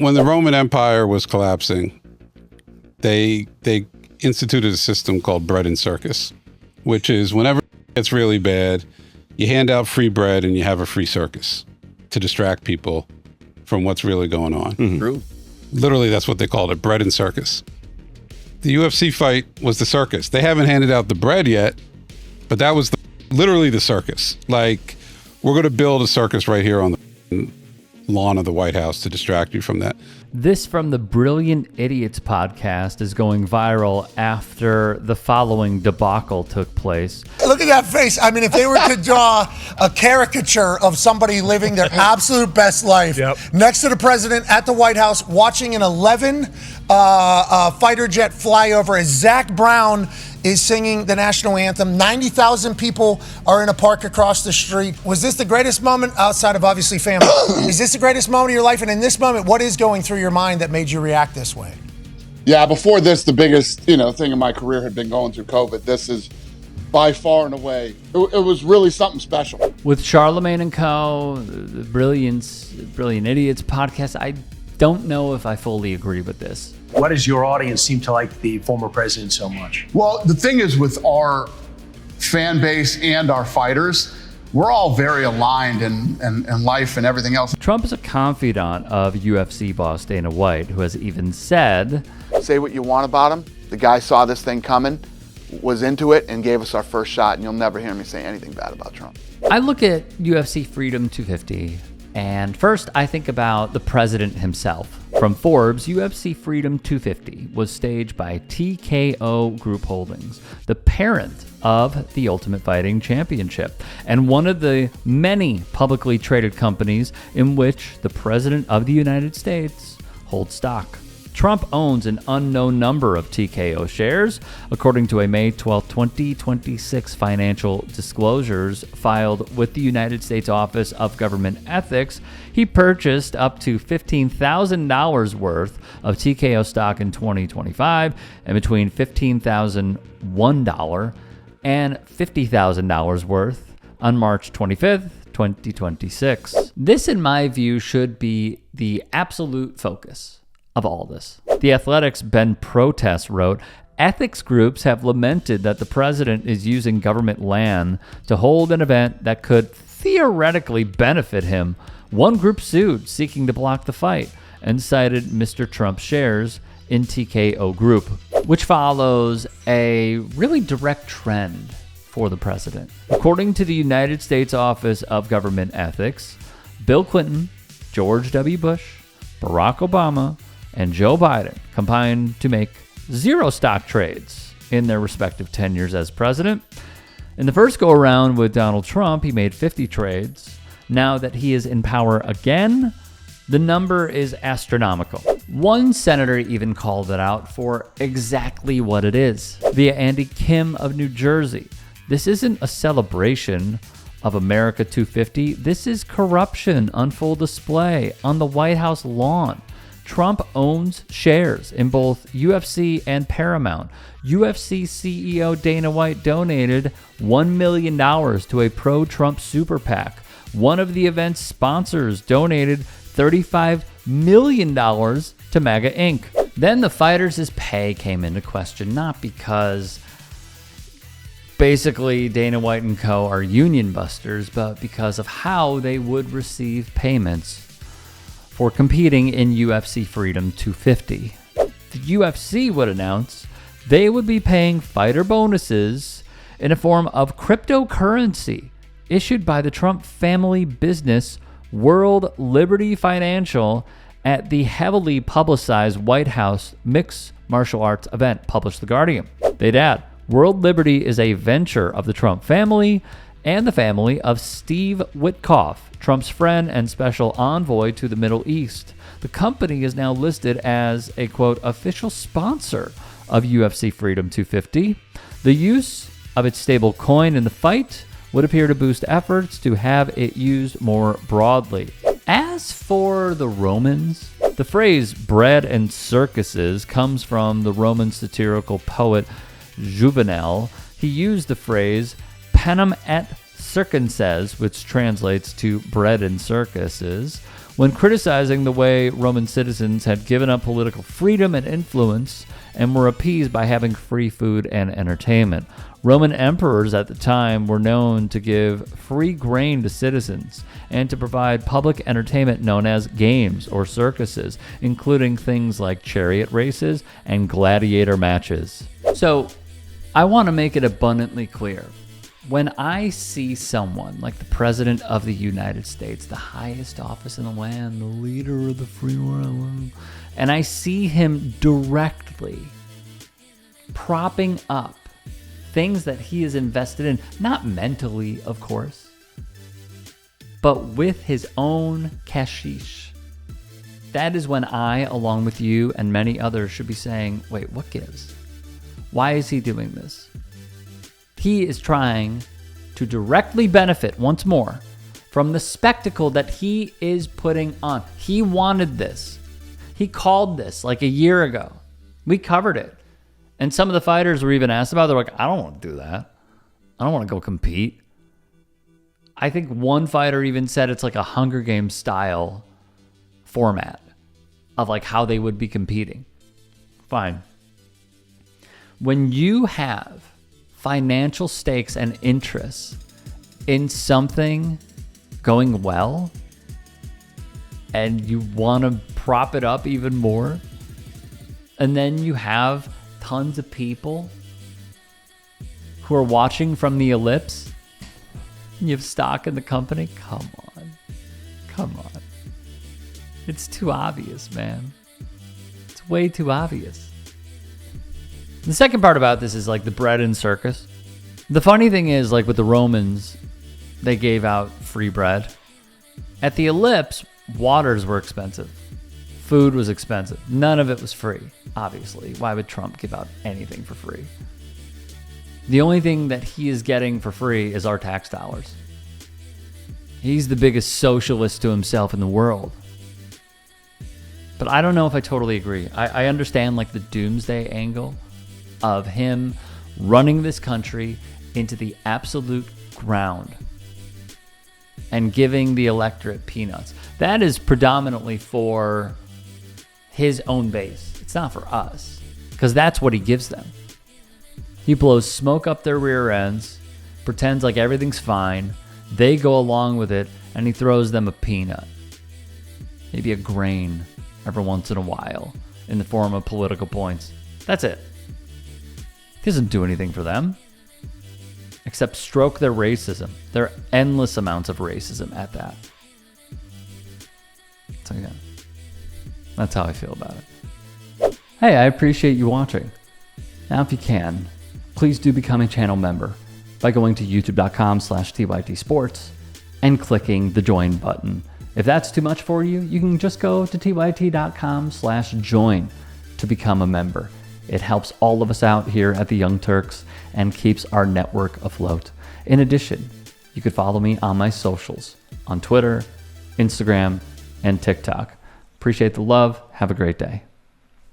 when the Roman Empire was collapsing, they instituted a system called bread and circus, which is whenever it gets really bad, you hand out free bread and you have a free circus to distract people from what's really going on. Mm-hmm. True. Literally, that's what they called it, bread and circus. The UFC fight was the circus. They haven't handed out the bread yet, but that was literally the circus. Like, we're going to build a circus right here on the lawn of the White House to distract you from that. This from the Brilliant Idiots podcast is going viral after the following debacle took place. Look at that face. I mean, if they were to draw a caricature of somebody living their absolute best life next to the president at the White House, watching an 11 fighter jet fly over as Zach Brown is singing the national anthem. 90,000 people are in a park across the street. Was this the greatest moment outside of obviously family? Is this the greatest moment of your life? And in this moment, what is going through your mind that made you react this way? Yeah, before this, the biggest, thing in my career had been going through COVID. This is by far and away, it was really something special. With Charlemagne and Co., the Brilliant Idiots podcast, I don't know if I fully agree with this. Why does your audience seem to like the former president so much? Well, the thing is with our fan base and our fighters, we're all very aligned in life and everything else. Trump is a confidant of UFC boss Dana White, who has even said, "Say what you want about him. The guy saw this thing coming, was into it, and gave us our first shot, and you'll never hear me say anything bad about Trump." I look at UFC Freedom 250, and first I think about the president himself. From Forbes, UFC Freedom 250 was staged by TKO Group Holdings, the parent of the Ultimate Fighting Championship, and one of the many publicly traded companies in which the President of the United States holds stock. Trump owns an unknown number of TKO shares. According to a May 12, 2026 financial disclosures filed with the United States Office of Government Ethics, he purchased up to $15,000 worth of TKO stock in 2025 and between $15,001 and $50,000 worth on March 25th, 2026. This, in my view, should be the absolute focus of all this. The Athletic's Ben Protest wrote, "Ethics groups have lamented that the president is using government land to hold an event that could theoretically benefit him. One group sued, seeking to block the fight, and cited Mr. Trump's shares in TKO Group, which follows a really direct trend for the president. According to the United States Office of Government Ethics, Bill Clinton, George W. Bush, Barack Obama, and Joe Biden combined to make 0 stock trades in their respective tenures as president. In the first go-around with Donald Trump, he made 50 trades. Now that he is in power again, the number is astronomical. One senator even called it out for exactly what it is, via Andy Kim of New Jersey. This isn't a celebration of America 250. This is corruption on full display on the White House lawn. Trump owns shares in both UFC and Paramount. UFC CEO Dana White donated $1 million to a pro-Trump super PAC. One of the event's sponsors donated $35 million to MAGA Inc. Then the fighters' pay came into question, not because basically Dana White and Co. are union busters, but because of how they would receive payments for competing in UFC Freedom 250. The UFC would announce they would be paying fighter bonuses in a form of cryptocurrency issued by the Trump family business World Liberty Financial at the heavily publicized White House mixed martial arts event, published The Guardian. They'd add, World Liberty is a venture of the Trump family and the family of Steve Witkoff, Trump's friend and special envoy to the Middle East. The company is now listed as a, quote, official sponsor of UFC Freedom 250. The use of its stable coin in the fight would appear to boost efforts to have it used more broadly. As for the Romans, the phrase bread and circuses comes from the Roman satirical poet Juvenal. He used the phrase panem et circenses, which translates to bread and circuses, when criticizing the way Roman citizens had given up political freedom and influence and were appeased by having free food and entertainment. Roman emperors at the time were known to give free grain to citizens and to provide public entertainment known as games or circuses, including things like chariot races and gladiator matches. So, I want to make it abundantly clear. When I see someone like the President of the United States, the highest office in the land, the leader of the free world, and I see him directly propping up things that he is invested in, not mentally, of course, but with his own cashish, that is when I, along with you and many others, should be saying, wait, what gives? Why is he doing this? He is trying to directly benefit, once more, from the spectacle that he is putting on. He wanted this. He called this like a year ago. We covered it. And some of the fighters were even asked about it. They're like, I don't want to do that. I don't want to go compete. I think one fighter even said it's like a Hunger Games style format of like how they would be competing. Fine. When you have financial stakes and interests in something going well, and you want to prop it up even more, and then you have tons of people who are watching from the ellipse, and you have stock in the company, come on. It's too obvious, man. It's way too obvious. The second part about this is like the bread and circus. The funny thing is, like with the Romans, they gave out free bread. At the ellipse, waters were expensive. Food was expensive. None of it was free, obviously. Why would Trump give out anything for free? The only thing that he is getting for free is our tax dollars. He's the biggest socialist to himself in the world. But I don't know if I totally agree. I understand like the doomsday angle of him running this country into the absolute ground and giving the electorate peanuts. That is predominantly for his own base. It's not for us, because that's what he gives them. He blows smoke up their rear ends, pretends like everything's fine, they go along with it, and he throws them a peanut. Maybe a grain every once in a while in the form of political points. That's it. He doesn't do anything for them except stroke their racism, their endless amounts of racism at that. So yeah, that's how I feel about it. Hey, I appreciate you watching. Now, if you can, please do become a channel member by going to youtube.com/TYT Sports and clicking the join button. If that's too much for you, you can just go to tyt.com/join to become a member. It helps all of us out here at the Young Turks and keeps our network afloat. In addition, you could follow me on my socials on Twitter, Instagram, and TikTok. Appreciate the love. Have a great day.